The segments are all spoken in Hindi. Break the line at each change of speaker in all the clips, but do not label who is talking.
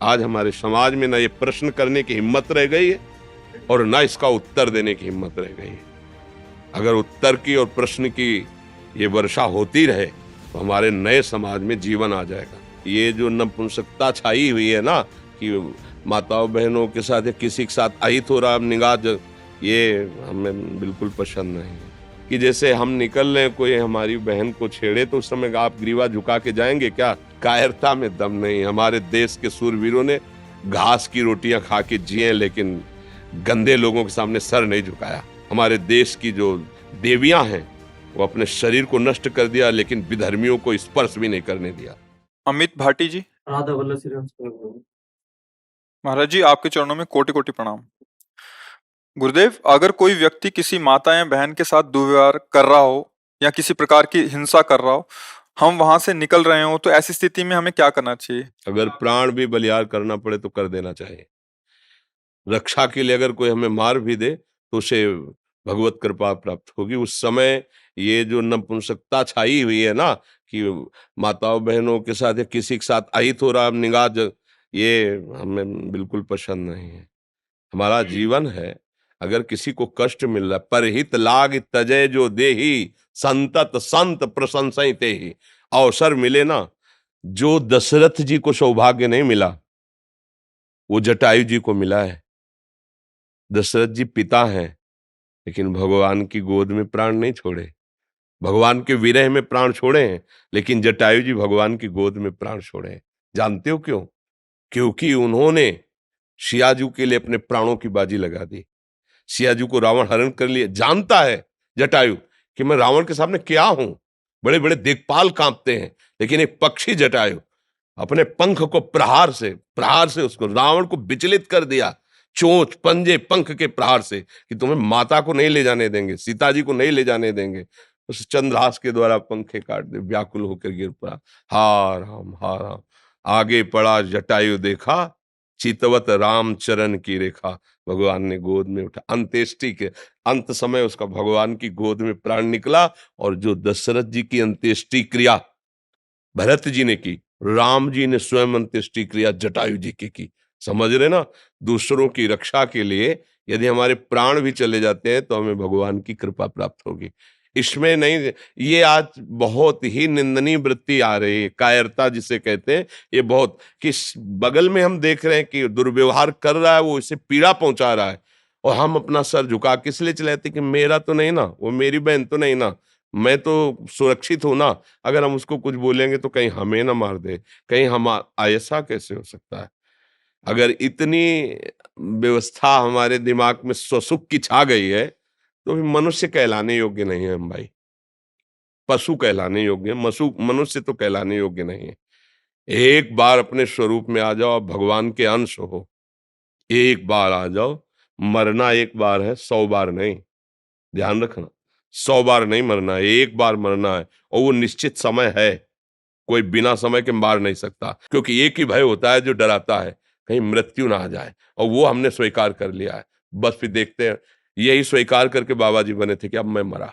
आज हमारे समाज में ना ये प्रश्न करने की हिम्मत रह गई है और ना इसका उत्तर देने की हिम्मत रह गई है। अगर उत्तर की और प्रश्न की ये वर्षा होती रहे तो हमारे नए समाज में जीवन आ जाएगा। ये जो नपुंसकता छाई हुई है ना कि माताओं बहनों के साथ या किसी के साथ अहित हो रहा निगाह, ये हमें बिल्कुल पसंद नहीं है। कि जैसे हम निकल रहे कोई हमारी बहन को छेड़े तो उस समय आप ग्रीवा झुका के जाएंगे क्या? कायरता में दम नहीं। हमारे देश के सूरवीरों ने घास की रोटियां खा के जिए लेकिन गंदे लोगों के सामने सर नहीं झुकाया। हमारे देश की जो देवियां हैं वो अपने शरीर को नष्ट कर दिया लेकिन विधर्मियों को स्पर्श भी नहीं करने दिया।
अमित भाटी जी।
राधा वल्लभ श्री राम प्रभु।
महाराज जी, आपके चरणों में कोटि कोटि प्रणाम। गुरुदेव, अगर कोई व्यक्ति किसी माता या बहन के साथ दुर्व्यवहार कर रहा हो या किसी प्रकार की हिंसा कर रहा हो, हम वहां से निकल रहे हो, तो ऐसी स्थिति में हमें क्या करना चाहिए?
अगर प्राण भी बलियार करना पड़े तो कर देना चाहिए। रक्षा के लिए अगर कोई हमें मार भी दे तो उसे भगवत कृपा प्राप्त होगी। उस समय ये जो नपुंसकता छाई हुई है ना कि माताओं बहनों के साथ या किसी के साथ अहित हो रहा निगाह, ये हमें बिल्कुल पसंद नहीं है। हमारा जीवन है, अगर किसी को कष्ट मिल रहा है, परहित लाग तजय जो देही संतत संत प्रशंसते ही। अवसर मिले ना, जो दशरथ जी को सौभाग्य नहीं मिला वो जटायु जी को मिला है। दशरथ जी पिता हैं लेकिन भगवान की गोद में प्राण नहीं छोड़े। भगवान के विरह में प्राण छोड़े हैं लेकिन जटायु जी भगवान की गोद में प्राण छोड़े हैं। जानते हो क्यों? क्योंकि उन्होंने सियाजू के लिए अपने प्राणों की बाजी लगा दी। सियाजू को रावण हरण कर लिए। जानता है जटायु कि मैं रावण के सामने क्या हूं। बड़े बड़े दिक्पाल कांपते हैं लेकिन एक पक्षी जटायु अपने पंख को प्रहार से उसको रावण को विचलित कर दिया। चोंच पंजे पंख के प्रहार से कि तुम्हें माता को नहीं ले जाने देंगे, सीता जी को नहीं ले जाने देंगे। उस चंद्रहास के द्वारा पंखे काट दे, व्याकुल होकर गिर पड़ा। हा राम। आगे पड़ा जटायु देखा, चितवत राम चरण की रेखा। भगवान ने गोद में उठा। अंत्येष्टि के अंत समय उसका भगवान की गोद में प्राण निकला। और जो दशरथ जी की अंत्येष्टि क्रिया भरत जी ने की, राम जी ने स्वयं अंत्येष्टि क्रिया जटायु जी की। समझ रहे ना? दूसरों की रक्षा के लिए यदि हमारे प्राण भी चले जाते हैं तो हमें भगवान की कृपा प्राप्त होगी। इसमें नहीं, ये आज बहुत ही निंदनीय वृत्ति आ रही है, कायरता जिसे कहते हैं। ये बहुत किस बगल में हम देख रहे हैं कि दुर्व्यवहार कर रहा है, वो इसे पीड़ा पहुंचा रहा है और हम अपना सर झुका किस लिए चले जाते कि मेरा तो नहीं ना, वो मेरी बहन तो नहीं ना, मैं तो सुरक्षित हूं ना। अगर हम उसको कुछ बोलेंगे तो कहीं हमें ना मार दे, कहीं हम ऐसा कैसे हो सकता है? अगर इतनी व्यवस्था हमारे दिमाग में स्वसुख की छा गई है तो फिर मनुष्य कहलाने योग्य नहीं है हम भाई। पशु कहलाने योग्य है, मनुष्य तो कहलाने योग्य नहीं है। एक बार अपने स्वरूप में आ जाओ, भगवान के अंश हो। एक बार आ जाओ। मरना एक बार है, 100 बार नहीं। ध्यान रखना, 100 बार नहीं मरना है, एक बार मरना है। और वो निश्चित समय है, कोई बिना समय के मार नहीं सकता। क्योंकि एक ही भय होता है जो डराता है, कहीं मृत्यु ना आ जाए। और वो हमने स्वीकार कर लिया है। बस फिर देखते हैं। यही स्वीकार करके बाबा जी बने थे कि अब मैं मरा।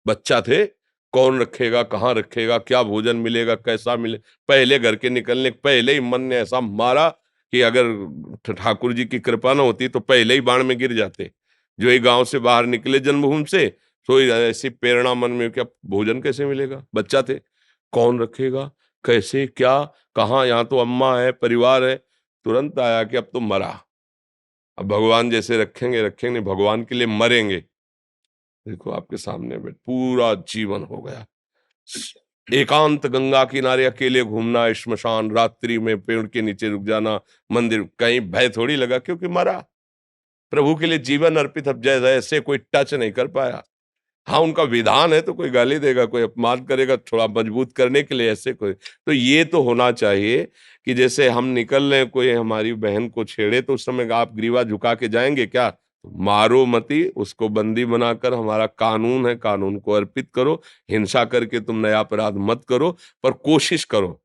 बच्चा थे, कौन रखेगा, कहाँ रखेगा, क्या भोजन मिलेगा, कैसा मिले। पहले घर के निकलने पहले ही मन ने ऐसा मारा कि अगर ठाकुर जी की कृपा न होती तो पहले ही बाण में गिर जाते। जो ही गांव से बाहर निकले जन्मभूमि से, तो ऐसी प्रेरणा मन में क्या भोजन कैसे मिलेगा। बच्चा थे, कौन रखेगा, कैसे, क्या, कहाँ। यहाँ तो अम्मा है, परिवार है। तुरंत आया कि अब तो मरा। अब भगवान जैसे रखेंगे रखेंगे, भगवान के लिए मरेंगे। देखो आपके सामने बैठ पूरा जीवन हो गया। एकांत गंगा किनारे अकेले घूमना, श्मशान, रात्रि में पेड़ के नीचे रुक जाना, मंदिर, कहीं भय थोड़ी लगा क्योंकि मरा। प्रभु के लिए जीवन अर्पित। अब जैसे ऐसे कोई टच नहीं कर पाया। हाँ, उनका विधान है तो कोई गाली देगा, कोई अपमान करेगा, थोड़ा मजबूत करने के लिए ऐसे कोई। तो ये तो होना चाहिए कि जैसे हम निकल रहे कोई हमारी बहन को छेड़े तो उस समय आप ग्रीवा झुका के जाएंगे क्या? मारो मती, उसको बंदी बनाकर, हमारा कानून है, कानून को अर्पित करो। हिंसा करके तुम नया अपराध मत करो, पर कोशिश करो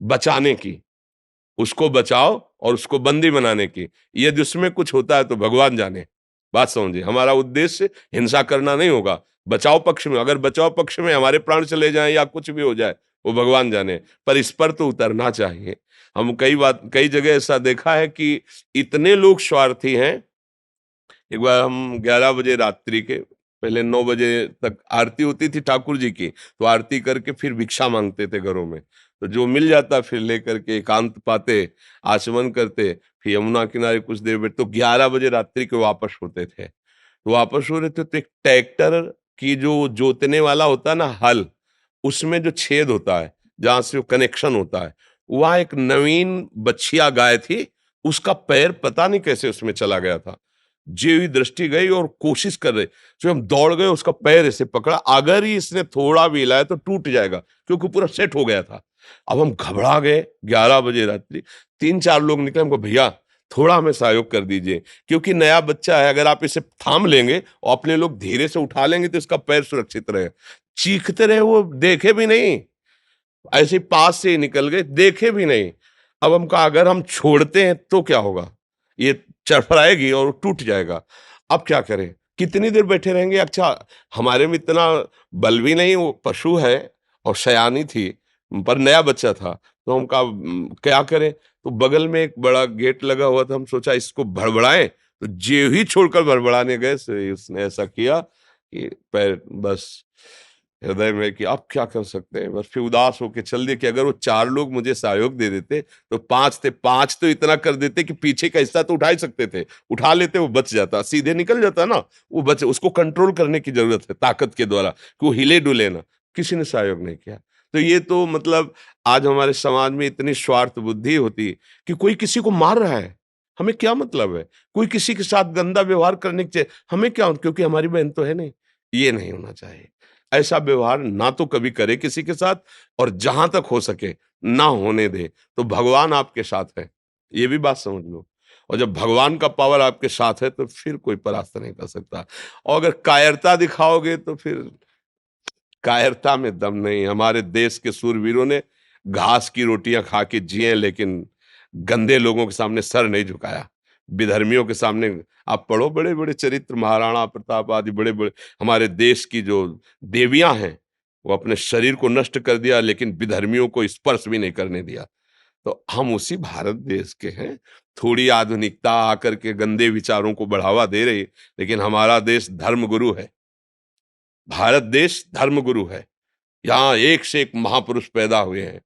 बचाने की। उसको बचाओ और उसको बंदी बनाने की। यदि उसमें कुछ होता है तो भगवान जाने। बात समझिए, हमारा उद्देश्य हिंसा करना नहीं होगा। बचाव पक्ष में, अगर बचाव पक्ष में हमारे प्राण चले जाएं या कुछ भी हो जाए, वो भगवान जाने। पर इस पर तो उतरना चाहिए। हम कई जगह ऐसा देखा है कि इतने लोग स्वार्थी हैं। एक बार हम 11 बजे रात्रि के, पहले 9 बजे तक आरती होती थी ठाकुर जी की, तो आरती करके फिर भिक्षा मांगते थे घरों में। तो जो मिल जाता फिर लेकर के एकांत पाते, आचमन करते, फिर यमुना किनारे कुछ देर बैठ, तो 11 बजे रात्रि के वापस होते थे। तो वापस हो रहे थे तो एक ट्रैक्टर की जो जोतने वाला होता है ना हल, उसमें जो छेद होता है, जहाँ से वो कनेक्शन होता है, वहाँ एक नवीन बछिया गाय थी, उसका पैर पता नहीं कैसे उसमें चला गया था। जी हुई दृष्टि गई और कोशिश कर रहे, तो हम दौड़ गए, उसका पैर ऐसे पकड़ा, अगर ही इसने थोड़ा भी हिलाया तो टूट जाएगा, क्योंकि पूरा सेट हो गया था। अब हम घबरा गए, 11 बजे रात्रि, 3-4 लोग निकले, हमको भैया थोड़ा हमें सहयोग कर दीजिए, क्योंकि नया बच्चा है, अगर आप इसे थाम लेंगे और अपने लोग धीरे से उठा लेंगे तो इसका पैर सुरक्षित रहे। चीखते रहे, वो देखे भी नहीं, ऐसे पास से ही निकल गए, देखे भी नहीं। अब हम कहा अगर हम छोड़ते हैं तो क्या होगा, ये चरफराएगी और टूट जाएगा, अब क्या करें, कितनी देर बैठे रहेंगे। अच्छा, हमारे में इतना बल भी नहीं, वो पशु है और सयानी थी, पर नया बच्चा था, तो हम कहा क्या करें। तो बगल में एक बड़ा गेट लगा हुआ था, हम सोचा इसको भड़बड़ाएं, तो जे ही छोड़कर भड़बड़ाने गए से उसने ऐसा किया कि पैर बस हृदय में, कि अब क्या कर सकते हैं, बस फिर उदास होके चल दिए कि अगर वो 4 लोग मुझे सहयोग दे देते तो 5 थे, 5 तो इतना कर देते कि पीछे का हिस्सा तो उठा ही सकते थे, उठा लेते, वो बच जाता, सीधे निकल जाता ना, वो बच, उसको कंट्रोल करने की जरूरत है ताकत के द्वारा कि वो हिले डुले ना, किसी ने सहयोग नहीं किया। तो ये तो मतलब आज हमारे समाज में इतनी स्वार्थ बुद्धि होती कि कोई किसी को मार रहा है, हमें क्या मतलब है, कोई किसी के साथ गंदा व्यवहार करने के, हमें क्या, क्योंकि हमारी बहन तो है नहीं। ये नहीं होना चाहिए, ऐसा व्यवहार ना तो कभी करे किसी के साथ, और जहां तक हो सके ना होने दे, तो भगवान आपके साथ है, ये भी बात समझ लो। और जब भगवान का पावर आपके साथ है तो फिर कोई परास्त नहीं कर सकता। और अगर कायरता दिखाओगे तो फिर कायरता में दम नहीं। हमारे देश के सूरवीरों ने घास की रोटियां खा के जिए, लेकिन गंदे लोगों के सामने सर नहीं झुकाया। विधर्मियों के सामने आप पढ़ो, बड़े बड़े चरित्र, महाराणा प्रताप आदि बड़े बड़े हमारे देश की जो देवियां हैं, वो अपने शरीर को नष्ट कर दिया, लेकिन विधर्मियों को स्पर्श भी नहीं करने दिया। तो हम उसी भारत देश के हैं। थोड़ी आधुनिकता आकर के गंदे विचारों को बढ़ावा दे रही, लेकिन हमारा देश धर्मगुरु है। भारत देश धर्मगुरु है। यहाँ एक से एक महापुरुष पैदा हुए हैं।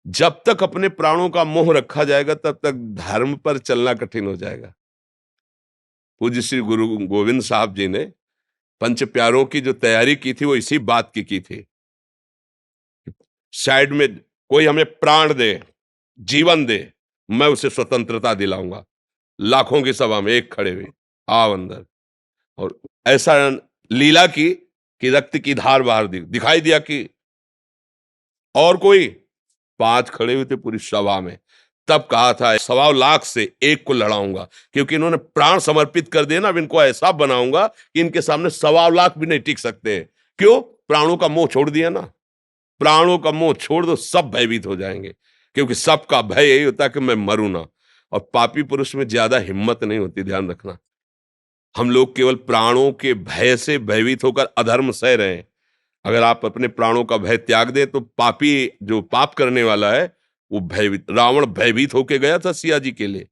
जब तक अपने प्राणों का मोह रखा जाएगा तब तक धर्म पर चलना कठिन हो जाएगा। पूज्य श्री गुरु गोविंद साहब जी ने पंच प्यारों की जो तैयारी की थी वो इसी बात की थी। साइड में कोई हमें प्राण दे, जीवन दे, मैं उसे स्वतंत्रता दिलाऊंगा। लाखों की सभा में एक खड़े हुए, आओ अंदर। और ऐसा लीला की कि रक्त की धार बाहर दिखाई दिया कि और कोई, 5 खड़े हुए थे पूरी सभा में। तब कहा था 1.25 लाख से एक को लड़ाऊंगा, क्योंकि इन्होंने प्राण समर्पित कर दिए ना, अब इनको ऐसा बनाऊंगा कि इनके सामने 1.25 लाख भी नहीं टिक सकते हैं। क्यों? प्राणों का मोह छोड़ दिया ना। प्राणों का मोह छोड़ दो, सब भयभीत हो जाएंगे, क्योंकि सबका भय यही होता है कि मैं मरूं ना। और पापी पुरुष में ज्यादा हिम्मत नहीं होती, ध्यान रखना। हम लोग केवल प्राणों के भय से भयभीत होकर अधर्म सह रहे हैं। अगर आप अपने प्राणों का भय त्याग दें तो पापी, जो पाप करने वाला है, वो भयभीत, रावण भयभीत होके गया था सिया जी के लिए।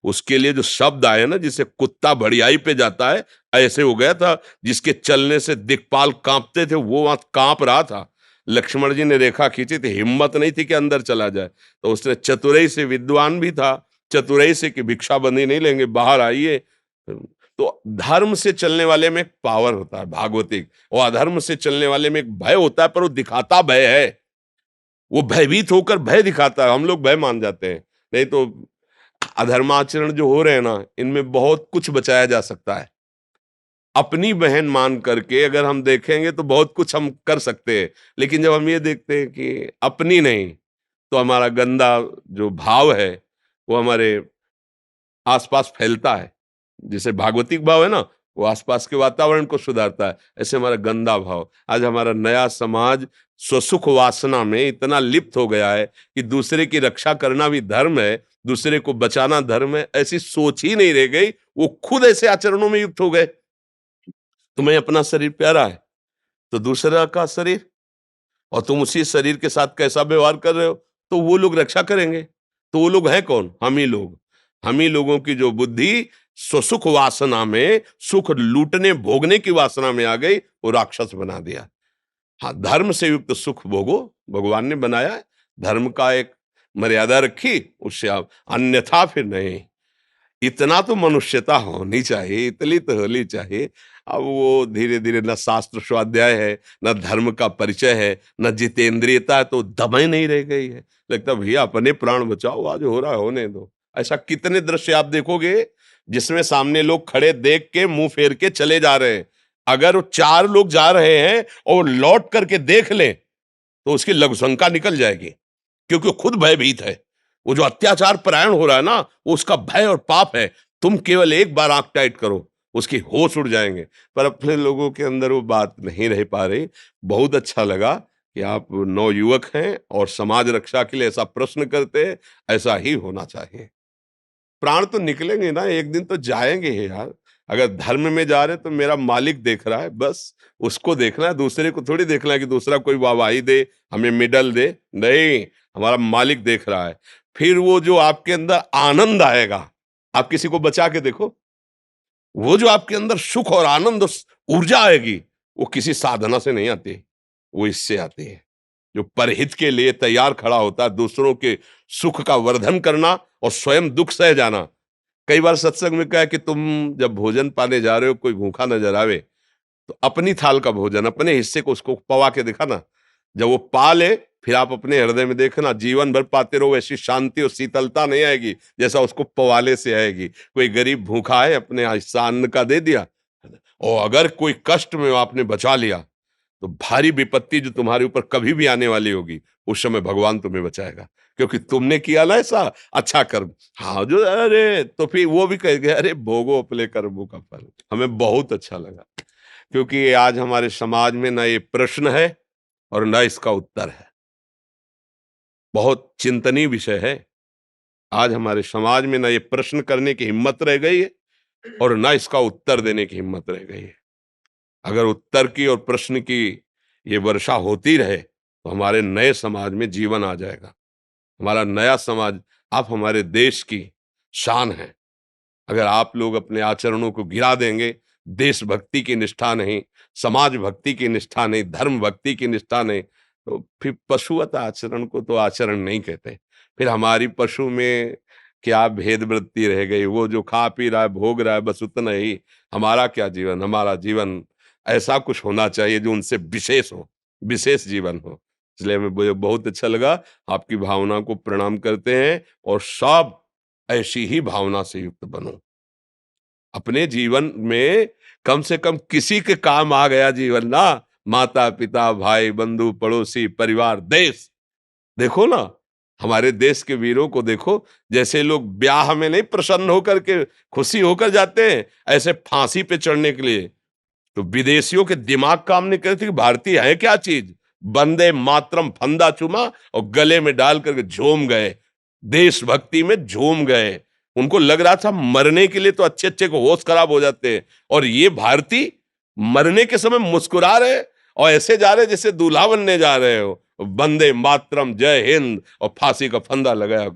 उसके लिए जो शब्द आए ना, जिसे कुत्ता बढ़ियाई पे जाता है, ऐसे हो गया था। जिसके चलने से दिक्पाल कांपते थे, वो वहां कांप रहा था। लक्ष्मण जी ने रेखा खींची थी, हिम्मत नहीं थी कि अंदर चला जाए, तो उसने चतुराई से, विद्वान भी था, चतुराई से कि भिक्षा बंदी नहीं लेंगे, बाहर आइए। तो धर्म से चलने वाले में एक पावर होता है भागवतिक, और अधर्म से चलने वाले में एक भय होता है, पर वो दिखाता भय है। वो भयभीत होकर भय दिखाता है, हम लोग भय मान जाते हैं। नहीं तो अधर्माचरण जो हो रहे हैं ना, इनमें बहुत कुछ बचाया जा सकता है। अपनी बहन मान करके अगर हम देखेंगे तो बहुत कुछ हम कर सकते हैं, लेकिन जब हम ये देखते हैं कि अपनी नहीं, तो हमारा गंदा जो भाव है वो हमारे आसपास फैलता है। जैसे भागवतिक भाव है ना, वो आसपास के वातावरण को सुधारता है, ऐसे हमारा गंदा भाव। आज हमारा नया समाज स्वसुख वासना में इतना लिप्त हो गया है कि दूसरे की रक्षा करना भी धर्म है, दूसरे को बचाना धर्म है, ऐसी सोच ही नहीं रह गई। वो खुद ऐसे आचरणों में युक्त हो गए। तुम्हें अपना शरीर प्यारा है तो दूसरा का शरीर, और तुम उसी शरीर के साथ कैसा व्यवहार कर रहे हो, तो वो लोग रक्षा करेंगे। तो वो लोग हैं कौन? हम ही लोग। हम ही लोगों की जो बुद्धि सुख वासना में, सुख लूटने भोगने की वासना में आ गई, वो राक्षस बना दिया। हाँ, धर्म से युक्त सुख भोगो, भगवान ने बनाया है। धर्म का एक मर्यादा रखी, उससे आप, अन्यथा फिर नहीं। इतना तो मनुष्यता होनी चाहिए, इतनी तो होनी चाहिए। अब वो धीरे धीरे न शास्त्र स्वाध्याय है, न धर्म का परिचय है, न जितेंद्रियता है, तो दमै नहीं रह गई है। लगता भैया अपने प्राण बचाओ, आज हो रहा है होने दो। ऐसा कितने दृश्य आप देखोगे जिसमें सामने लोग खड़े देख के मुंह फेर के चले जा रहे हैं। अगर वो 4 लोग जा रहे हैं और लौट करके देख लें तो उसकी लघुशंका निकल जाएगी, क्योंकि वो खुद भयभीत है। वो जो अत्याचार परायण हो रहा है ना, वो उसका भय और पाप है। तुम केवल एक बार आंख टाइट करो, उसकी होश उड़ जाएंगे। पर अपने लोगों के अंदर वो बात नहीं रह पा रही। बहुत अच्छा लगा कि आप नवयुवक हैं और समाज रक्षा के लिए ऐसा प्रश्न करते हैं। ऐसा ही होना चाहिए। प्राण तो निकलेंगे ना, एक दिन तो जाएंगे ही यार। अगर धर्म में जा रहे तो मेरा मालिक देख रहा है, बस उसको देखना है, दूसरे को थोड़ी देखना है कि दूसरा कोई वाहवाही दे, हमें मेडल दे। नहीं, हमारा मालिक देख रहा है। फिर वो जो आपके अंदर आनंद आएगा, आप किसी को बचा के देखो, वो जो आपके अंदर सुख और आनंद ऊर्जा आएगी, वो किसी साधना से नहीं आती, वो इससे आती है। जो परहित के लिए तैयार खड़ा होता है, दूसरों के सुख का वर्धन करना और स्वयं दुख सह जाना। कई बार सत्संग में कहा कि तुम जब भोजन पाने जा रहे हो, कोई भूखा नजर आवे तो अपनी थाल का भोजन, अपने हिस्से को उसको पवा के दिखाना। जब वो पा ले, फिर आप अपने हृदय में देखना, जीवन भर पाते रहो, ऐसी शांति और शीतलता नहीं आएगी जैसा उसको पवाले से आएगी। कोई गरीब भूखा है, अपने हिस्सा अन्न का दे दिया, और अगर कोई कष्ट में आपने बचा लिया, तो भारी विपत्ति जो तुम्हारे ऊपर कभी भी आने वाली होगी, उस समय भगवान तुम्हें बचाएगा, क्योंकि तुमने किया ना ऐसा अच्छा कर्म। हाँ, जो अरे तो फिर वो भी कहेंगे अरे भोगो अपने कर्मों का फल। हमें बहुत अच्छा लगा, क्योंकि आज हमारे समाज में ना ये प्रश्न है और ना इसका उत्तर है। बहुत चिंतनीय विषय है। आज हमारे समाज में ना ये प्रश्न करने की हिम्मत रह गई है और ना इसका उत्तर देने की हिम्मत रह गई है। अगर उत्तर की और प्रश्न की ये वर्षा होती रहे तो हमारे नए समाज में जीवन आ जाएगा। हमारा नया समाज, आप हमारे देश की शान है। अगर आप लोग अपने आचरणों को गिरा देंगे, देशभक्ति की निष्ठा नहीं, समाज भक्ति की निष्ठा नहीं, धर्म भक्ति की निष्ठा नहीं, तो फिर पशुवत आचरण को तो आचरण नहीं कहते। फिर हमारी पशु में क्या भेद वृत्ति रह गई? वो जो खा पी रहा है, भोग रहा है, बस उतना ही। हमारा क्या जीवन? हमारा जीवन ऐसा कुछ होना चाहिए जो उनसे विशेष हो, विशेष जीवन हो। इसलिए हमें मुझे बहुत अच्छा लगा। आपकी भावना को प्रणाम करते हैं और सब ऐसी ही भावना से युक्त बनो। अपने जीवन में कम से कम किसी के काम आ गया जीवन ना, माता पिता भाई बंधु पड़ोसी परिवार देश। देखो ना, हमारे देश के वीरों को देखो, जैसे लोग ब्याह में नहीं प्रसन्न होकर के खुशी होकर जाते हैं, ऐसे फांसी पे चढ़ने के लिए तो विदेशियों के दिमाग काम नहीं करते कि भारतीय है क्या चीज। वंदे मातरम फंदा चुमा और गले में डाल करके झूम गए, देशभक्ति में झूम गए। उनको लग रहा था मरने के लिए तो अच्छे अच्छे को होश खराब हो जाते हैं, और ये भारतीय मरने के समय मुस्कुरा रहे और ऐसे जा रहे जैसे दूल्हा बनने जा रहे हो। वंदे मातरम जय हिंद और फांसी का फंदा लगाया।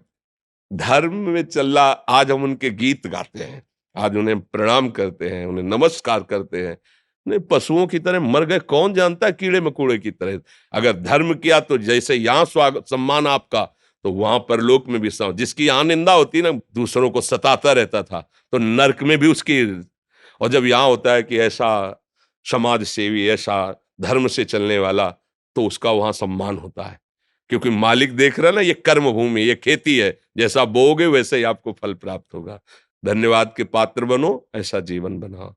धर्म में चल रहा, आज हम उनके गीत गाते हैं, आज उन्हें प्रणाम करते हैं, उन्हें नमस्कार करते हैं। नहीं, पशुओं की तरह मर गए, कौन जानता है, कीड़े मकोड़े की तरह। अगर धर्म किया तो जैसे यहाँ स्वागत सम्मान आपका, तो वहां परलोक में भी जिसकी यहाँ निंदा होती ना, दूसरों को सताता रहता था, तो नरक में भी उसकी। और जब यहाँ होता है कि ऐसा समाज सेवी, ऐसा धर्म से चलने वाला, तो उसका वहां सम्मान होता है, क्योंकि मालिक देख रहा है ना, ये कर्म भूमि, ये खेती है, जैसा बोओगे वैसे ही आपको फल प्राप्त होगा। धन्यवाद के पात्र बनो, ऐसा जीवन बनाओ।